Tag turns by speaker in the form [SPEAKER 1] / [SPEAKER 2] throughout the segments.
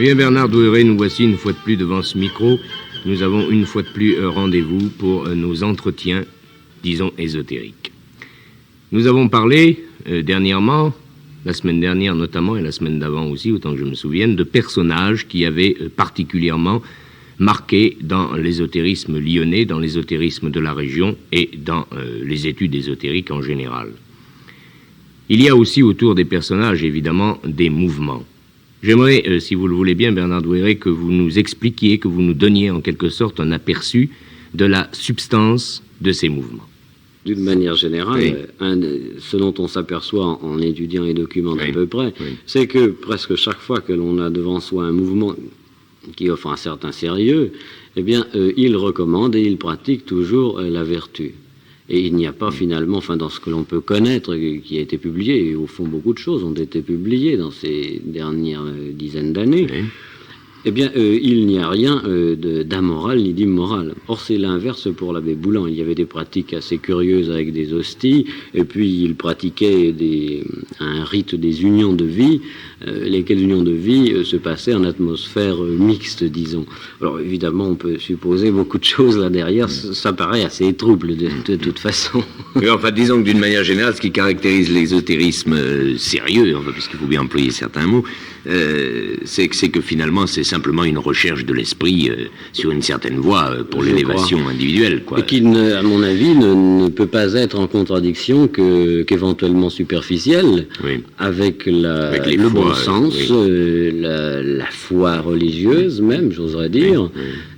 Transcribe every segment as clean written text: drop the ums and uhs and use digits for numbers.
[SPEAKER 1] Eh bien, Bernard Douéret, nous voici une fois de plus devant ce micro. Nous avons une fois de plus rendez-vous pour nos entretiens, disons, ésotériques. Nous avons parlé dernièrement, la semaine dernière notamment, et la semaine d'avant aussi, autant que je me souvienne, de personnages qui avaient particulièrement marqué dans l'ésotérisme lyonnais, dans l'ésotérisme de la région et dans les études ésotériques en général. Il y a aussi autour des personnages, évidemment, des mouvements. J'aimerais, si vous le voulez bien, Bernard Douéret, que vous nous expliquiez, que vous nous donniez en quelque sorte un aperçu de la substance de ces mouvements.
[SPEAKER 2] D'une manière générale, ce dont on s'aperçoit en étudiant les documents d'à peu près, c'est que presque chaque fois que l'on a devant soi un mouvement qui offre un certain sérieux, eh bien, il recommande et il pratique toujours la vertu. Et il n'y a pas finalement, enfin dans ce que l'on peut connaître, qui a été publié, et au fond beaucoup de choses ont été publiées dans ces dernières dizaines d'années, eh bien il n'y a rien d'amoral ni d'immoral. Or c'est l'inverse pour l'abbé Boulan. Il y avait des pratiques assez curieuses avec des hosties, et puis il pratiquait un rite des unions de vie, lesquelles unions de vie se passaient en atmosphère mixte, disons. Alors évidemment, on peut supposer beaucoup de choses là derrière, ça paraît assez trouble de toute façon.
[SPEAKER 1] Mais enfin, disons que d'une manière générale, ce qui caractérise l'ésotérisme sérieux, enfin, puisqu'il faut bien employer certains mots, c'est que finalement, c'est simplement une recherche de l'esprit sur une certaine voie pour l'élévation individuelle, quoi.
[SPEAKER 2] Et qui, à mon avis, ne peut pas être en contradiction qu'éventuellement superficielle avec le bon sens, la foi religieuse même, j'oserais dire,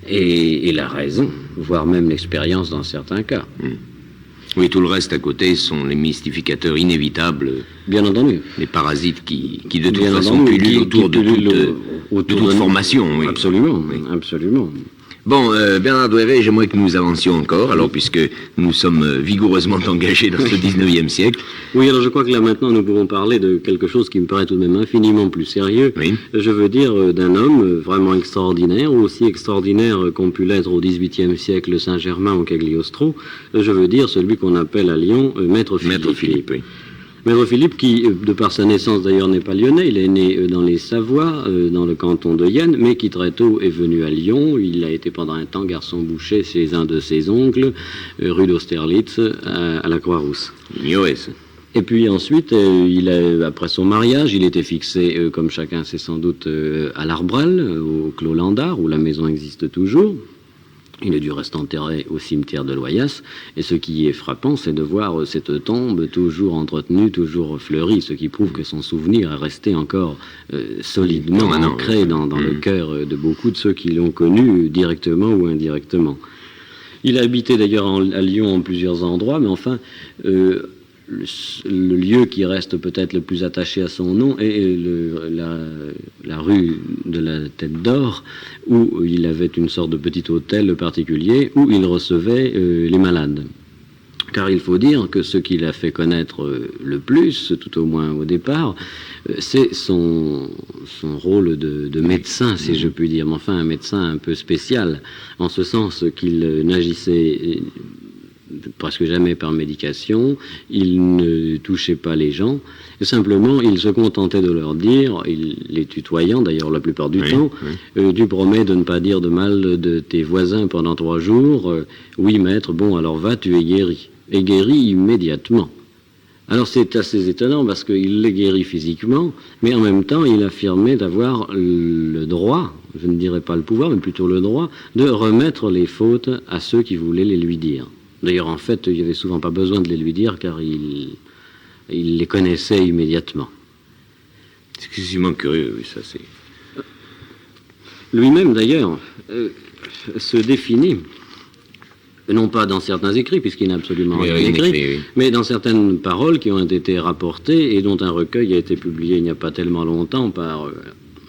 [SPEAKER 2] et la raison, voire même l'expérience dans certains cas.
[SPEAKER 1] Oui, tout le reste à côté sont les mystificateurs inévitables.
[SPEAKER 2] Bien entendu.
[SPEAKER 1] Les parasites qui de toute façon pullulent autour de toute formation. Oui.
[SPEAKER 2] Absolument, absolument.
[SPEAKER 1] Bon, Bernard Douéret, j'aimerais que nous avancions encore, alors puisque nous sommes vigoureusement engagés dans ce 19e siècle.
[SPEAKER 2] Oui, alors je crois que là maintenant nous pouvons parler de quelque chose qui me paraît tout de même infiniment plus sérieux.
[SPEAKER 1] Oui.
[SPEAKER 2] Je veux dire d'un homme vraiment extraordinaire, aussi extraordinaire qu'ont pu l'être au XVIIIe siècle Saint-Germain ou Cagliostro. Je veux dire celui qu'on appelle à Lyon Maître Philippe.
[SPEAKER 1] Maître Philippe, oui.
[SPEAKER 2] Maître Philippe, qui, de par sa naissance d'ailleurs, n'est pas lyonnais, il est né dans les Savoies, dans le canton de Yenne, mais qui très tôt est venu à Lyon. Il a été pendant un temps garçon boucher chez un de ses oncles, rue d'Austerlitz, à la Croix-Rousse. Et puis ensuite, après son mariage, il était fixé, comme chacun sait sans doute, à l'Arbral, au Clos Landard, où la maison existe toujours. Il est du reste enterré au cimetière de Loyasse, et ce qui est frappant, c'est de voir cette tombe toujours entretenue, toujours fleurie, ce qui prouve que son souvenir est resté encore solidement ancré dans le cœur de beaucoup de ceux qui l'ont connu directement ou indirectement. Il a habité d'ailleurs à Lyon en plusieurs endroits, mais enfin, le lieu qui reste peut-être le plus attaché à son nom est la rue de la Tête d'Or, où il avait une sorte de petit hôtel particulier où il recevait les malades. Car il faut dire que ce qui l'a fait connaître le plus, tout au moins au départ, c'est son rôle de médecin, si je puis dire, mais enfin un médecin un peu spécial, en ce sens qu'il n'agissait presque jamais par médication, il ne touchait pas les gens, et simplement il se contentait de leur dire, les tutoyant d'ailleurs la plupart du temps, tu promets de ne pas dire de mal de tes voisins pendant 3 jours, oui maître, bon alors va, tu es guéri, et guéri immédiatement. Alors c'est assez étonnant parce qu'il les guérit physiquement, mais en même temps il affirmait d'avoir le droit, je ne dirais pas le pouvoir, mais plutôt le droit, de remettre les fautes à ceux qui voulaient les lui dire. D'ailleurs, en fait, il n'y avait souvent pas besoin de les lui dire, car il les connaissait immédiatement.
[SPEAKER 1] C'est excessivement curieux, oui, ça c'est...
[SPEAKER 2] Lui-même, d'ailleurs, se définit, non pas dans certains écrits, puisqu'il n'a absolument rien écrit, mais dans certaines paroles qui ont été rapportées et dont un recueil a été publié il n'y a pas tellement longtemps par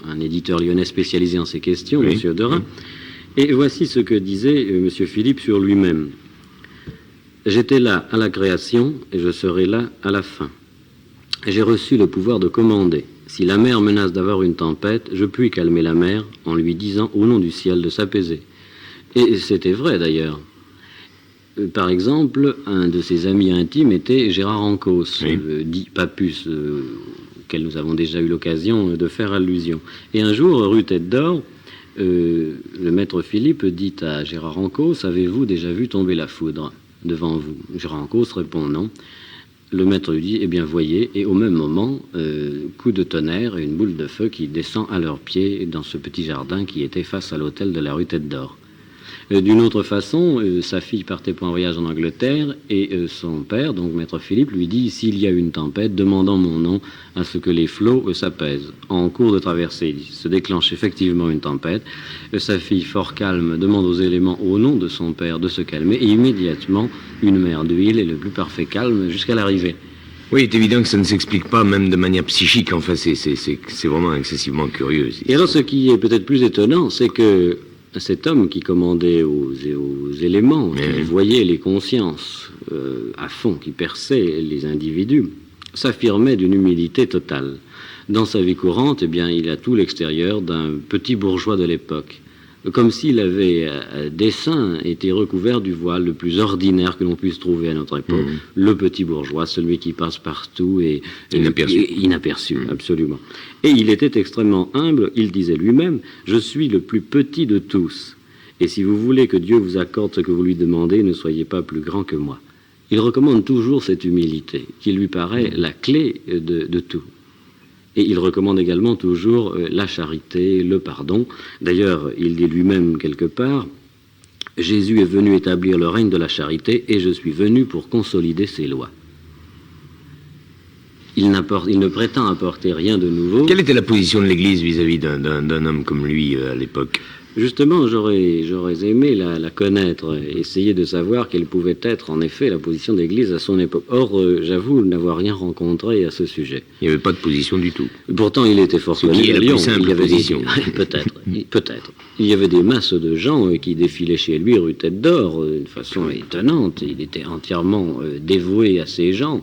[SPEAKER 2] un éditeur lyonnais spécialisé en ces questions, M. Derain. Et voici ce que disait M. Philippe sur lui-même. J'étais là à la création et je serai là à la fin. J'ai reçu le pouvoir de commander. Si la mer menace d'avoir une tempête, je puis calmer la mer en lui disant au nom du ciel de s'apaiser. Et c'était vrai d'ailleurs. Par exemple, un de ses amis intimes était Gérard Ancos, dit Papus, auquel nous avons déjà eu l'occasion de faire allusion. Et un jour, rue Tête d'Or, le maître Philippe dit à Gérard Encausse: avez-vous déjà vu tomber la foudre devant vous? Gérard Encausse répond non. Le maître lui dit: eh bien voyez, et au même moment, coup de tonnerre et une boule de feu qui descend à leurs pieds dans ce petit jardin qui était face à l'hôtel de la rue Tête d'Or. D'une autre façon, sa fille partait pour un voyage en Angleterre et son père, donc maître Philippe, lui dit: s'il y a une tempête, demandant mon nom à ce que les flots s'apaisent. En cours de traversée, il se déclenche effectivement une tempête. Sa fille, fort calme, demande aux éléments au nom de son père de se calmer et immédiatement une mer d'huile et le plus parfait calme jusqu'à l'arrivée.
[SPEAKER 1] Oui, il est évident que ça ne s'explique pas même de manière psychique. Enfin, c'est vraiment excessivement curieux.
[SPEAKER 2] Et alors, ce qui est peut-être plus étonnant, c'est que cet homme qui commandait aux éléments, qui voyait les consciences à fond, qui perçait les individus, s'affirmait d'une humilité totale. Dans sa vie courante, eh bien, il a tout l'extérieur d'un petit bourgeois de l'époque, comme s'il avait à dessein été recouvert du voile le plus ordinaire que l'on puisse trouver à notre époque, le petit bourgeois, celui qui passe partout et inaperçu, absolument. Et il était extrêmement humble, il disait lui-même: je suis le plus petit de tous, et si vous voulez que Dieu vous accorde ce que vous lui demandez, ne soyez pas plus grand que moi. Il recommande toujours cette humilité, qui lui paraît la clé de tout. Et il recommande également toujours la charité, le pardon. D'ailleurs, il dit lui-même quelque part: Jésus est venu établir le règne de la charité et je suis venu pour consolider ses lois. Il ne prétend apporter rien de nouveau.
[SPEAKER 1] Quelle était la position de l'Église vis-à-vis d'un homme comme lui à l'époque?
[SPEAKER 2] Justement, j'aurais aimé la connaître, essayer de savoir quelle pouvait être en effet la position de l'Église à son époque. Or, j'avoue n'avoir rien rencontré à ce sujet.
[SPEAKER 1] Il n'y avait pas de position du tout.
[SPEAKER 2] Pourtant, il était fort connu à Lyon.
[SPEAKER 1] Il y avait position.
[SPEAKER 2] Peut-être. Il y avait des masses de gens qui défilaient chez lui rue Tête d'Or d'une façon étonnante. Il était entièrement dévoué à ces gens,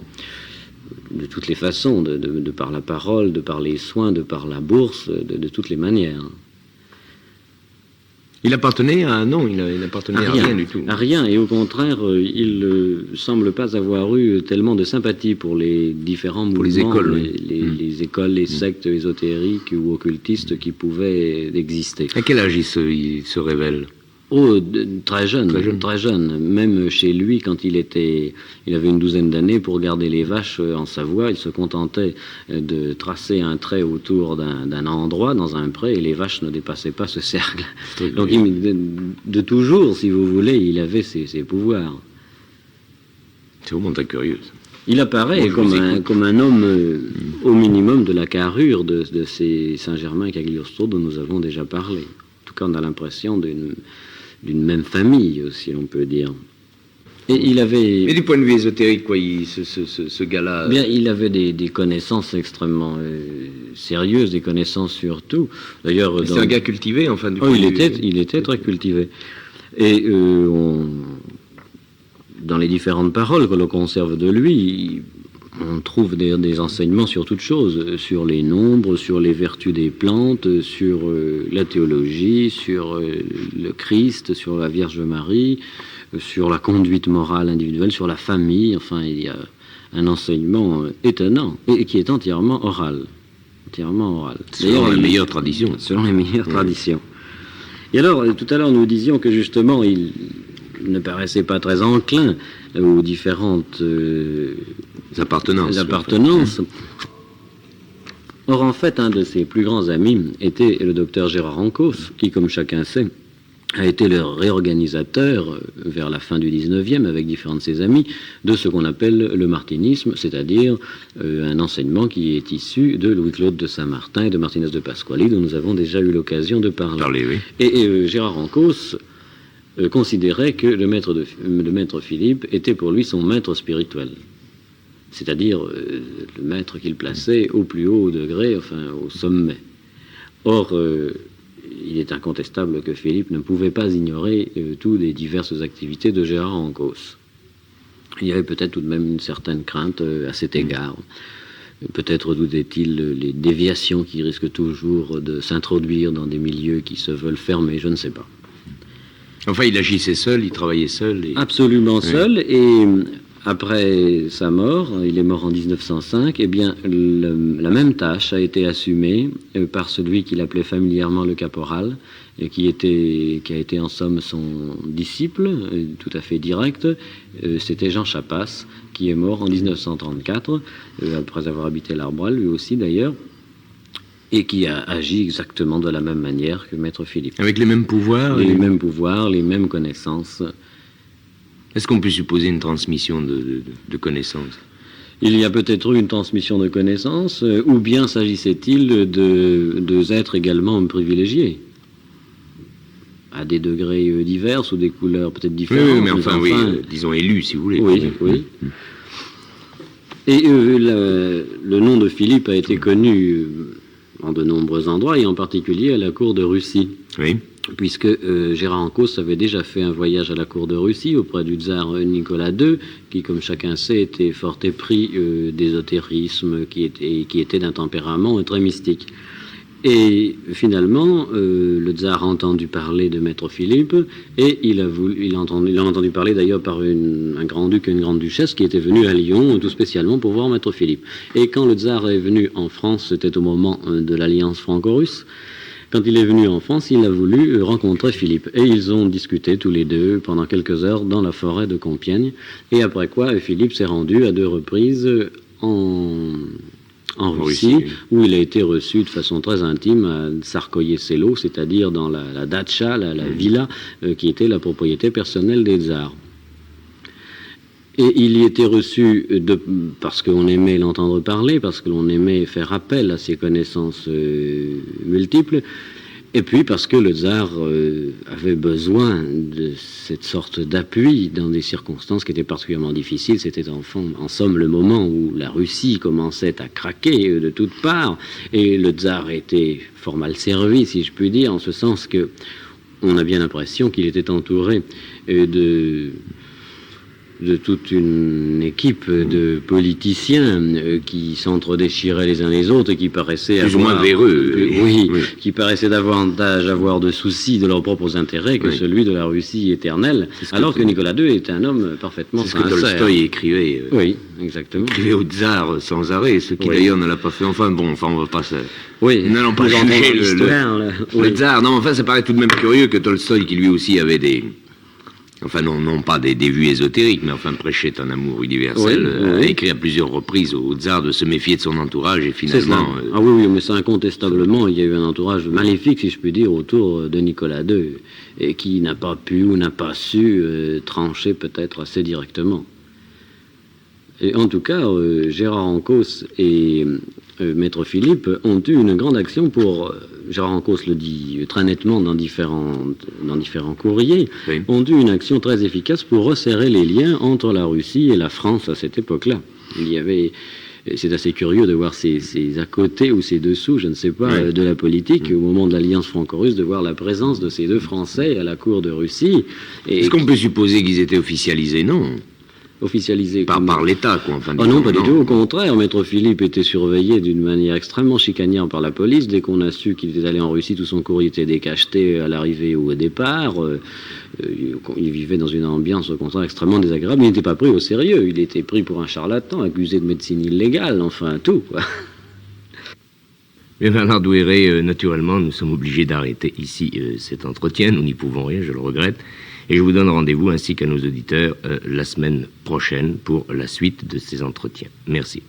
[SPEAKER 2] de toutes les façons, de par la parole, de par les soins, de par la bourse, de toutes les manières.
[SPEAKER 1] Il appartenait à... Non, il n'appartenait à rien du tout.
[SPEAKER 2] À rien, et au contraire, il ne semble pas avoir eu tellement de sympathie pour les différents mouvements,
[SPEAKER 1] les écoles,
[SPEAKER 2] les écoles, les sectes ésotériques ou occultistes qui pouvaient exister.
[SPEAKER 1] À quel âge il se révèle?
[SPEAKER 2] Oh, très jeune. Même chez lui, quand il avait une douzaine d'années, pour garder les vaches en Savoie, il se contentait de tracer un trait autour d'un endroit, dans un pré, et les vaches ne dépassaient pas ce cercle. Donc, de toujours, si vous voulez, il avait ses pouvoirs.
[SPEAKER 1] C'est vraiment très curieux, ça.
[SPEAKER 2] Il apparaît comme un homme, au minimum, de la carrure de ces Saint-Germain Cagliostro dont nous avons déjà parlé. En tout cas, on a l'impression d'une même famille, si l'on peut dire. Et il avait...
[SPEAKER 1] Mais du point de vue ésotérique, quoi, ce gars-là...
[SPEAKER 2] Bien, il avait des connaissances extrêmement sérieuses, des connaissances sur tout. D'ailleurs,
[SPEAKER 1] c'est un gars cultivé, enfin, du point
[SPEAKER 2] de
[SPEAKER 1] vue...
[SPEAKER 2] il était très cultivé. Et dans les différentes paroles que l'on conserve de lui, on trouve des enseignements sur toutes choses, sur les nombres, sur les vertus des plantes, sur la théologie, sur le Christ, sur la Vierge Marie, sur la conduite morale individuelle, sur la famille. Enfin, il y a un enseignement étonnant et qui est entièrement oral.
[SPEAKER 1] Selon les meilleures traditions.
[SPEAKER 2] Selon les meilleures traditions. Et alors, tout à l'heure, nous disions que justement, il ne paraissait pas très enclin aux différentes appartenances. Or, en fait, un de ses plus grands amis était le docteur Gérard Encausse, qui, comme chacun sait, a été le réorganisateur vers la fin du 19e, avec différents de ses amis, de ce qu'on appelle le martinisme, c'est-à-dire un enseignement qui est issu de Louis-Claude de Saint-Martin et de Martinez de Pasquali, dont nous avons déjà eu l'occasion de parler.
[SPEAKER 1] Oui.
[SPEAKER 2] Et Gérard Encausse considérait que le maître Philippe était pour lui son maître spirituel, c'est-à-dire le maître qu'il plaçait au plus haut degré, enfin au sommet. Or, il est incontestable que Philippe ne pouvait pas ignorer toutes les diverses activités de Gérard Encausse. Il y avait peut-être tout de même une certaine crainte à cet égard. Peut-être doutait-il les déviations qui risquent toujours de s'introduire dans des milieux qui se veulent fermés, je ne sais pas.
[SPEAKER 1] Enfin, il agissait seul, il travaillait seul.
[SPEAKER 2] Absolument seul, et après sa mort, il est mort en 1905, eh bien, la même tâche a été assumée par celui qu'il appelait familièrement le caporal, et qui a été en somme son disciple, tout à fait direct. C'était Jean Chapas, qui est mort en 1934, après avoir habité l'Arbois, lui aussi d'ailleurs, et qui a agi exactement de la même manière que Maître Philippe.
[SPEAKER 1] Avec les mêmes pouvoirs?
[SPEAKER 2] Les mêmes pouvoirs, les mêmes connaissances.
[SPEAKER 1] Est-ce qu'on peut supposer une transmission de connaissances?
[SPEAKER 2] Il y a peut-être eu une transmission de connaissances, ou bien s'agissait-il de êtres également privilégiés, à des degrés divers ou des couleurs peut-être différentes.
[SPEAKER 1] Oui, mais enfin, disons élus, si vous voulez.
[SPEAKER 2] Oui. Et le nom de Philippe a été connu en de nombreux endroits, et en particulier à la cour de Russie.
[SPEAKER 1] Oui.
[SPEAKER 2] Puisque Gérard Ancos avait déjà fait un voyage à la cour de Russie auprès du tsar Nicolas II, qui, comme chacun sait, était fort épris d'ésotérisme, qui était d'un tempérament très mystique. Et finalement, le tsar a entendu parler de Maître Philippe, et il a entendu parler d'ailleurs par un grand-duc et une grande-duchesse qui étaient venus à Lyon, tout spécialement pour voir Maître Philippe. Et quand le tsar est venu en France, c'était au moment de l'alliance franco-russe. Quand il est venu en France, il a voulu rencontrer Philippe. Et ils ont discuté tous les deux pendant quelques heures dans la forêt de Compiègne. Et après quoi, Philippe s'est rendu à 2 reprises en Russie, où il a été reçu de façon très intime à Tsarskoye-Selo, c'est-à-dire dans la datcha, la villa, qui était la propriété personnelle des tsars. Et il y était reçu parce qu'on aimait l'entendre parler, parce que l'on aimait faire appel à ses connaissances multiples, et puis parce que le tsar avait besoin de cette sorte d'appui dans des circonstances qui étaient particulièrement difficiles. C'était en somme le moment où la Russie commençait à craquer de toutes parts, et le tsar était fort mal servi, si je puis dire, en ce sens que on a bien l'impression qu'il était entouré de toute une équipe de politiciens qui s'entre-déchiraient les uns les autres et qui paraissaient
[SPEAKER 1] plus ou moins véreux.
[SPEAKER 2] Oui, qui paraissaient davantage avoir de soucis de leurs propres intérêts que celui de la Russie éternelle, alors que Nicolas II est un homme parfaitement sincère.
[SPEAKER 1] C'est ce que Tolstoï écrivait.
[SPEAKER 2] Oui, exactement.
[SPEAKER 1] Écrivait au tsar sans arrêt, ce qui d'ailleurs ne l'a pas fait. Enfin, on va pas se...
[SPEAKER 2] Oui,
[SPEAKER 1] n'allons pas juger le tsar. Non, enfin, ça paraît tout de même curieux que Tolstoï, qui lui aussi avait des... Enfin, non pas des vues ésotériques, mais enfin prêchait un amour universel, a écrit à plusieurs reprises au tsar de se méfier de son entourage, et finalement...
[SPEAKER 2] oui, mais c'est incontestablement, il y a eu un entourage maléfique, si je puis dire, autour de Nicolas II, et qui n'a pas pu ou n'a pas su trancher peut-être assez directement. Et en tout cas, Gérard Ancos et Maître Philippe ont eu une grande action pour... Gérard Ancos le dit très nettement dans différents courriers, ont eu une action très efficace pour resserrer les liens entre la Russie et la France à cette époque-là. C'est assez curieux de voir ces à côté ou ces dessous, je ne sais pas, de la politique, au moment de l'alliance franco-russe, de voir la présence de ces 2 Français à la cour de Russie.
[SPEAKER 1] Est-ce qu'on peut supposer qu'ils étaient officialisés? Non.
[SPEAKER 2] Officialisé
[SPEAKER 1] par l'État, quoi. Enfin,
[SPEAKER 2] non, pas du tout. Au contraire, Maître Philippe était surveillé d'une manière extrêmement chicanière par la police. Dès qu'on a su qu'il était allé en Russie, tout son courrier était décacheté à l'arrivée ou au départ. Il vivait dans une ambiance, au contraire, extrêmement désagréable. Il n'était pas pris au sérieux. Il était pris pour un charlatan, accusé de médecine illégale, enfin, tout, quoi.
[SPEAKER 1] Bien, Bernard Douéré, naturellement, nous sommes obligés d'arrêter ici cet entretien. Nous n'y pouvons rien, je le regrette. Et je vous donne rendez-vous, ainsi qu'à nos auditeurs, la semaine prochaine pour la suite de ces entretiens. Merci.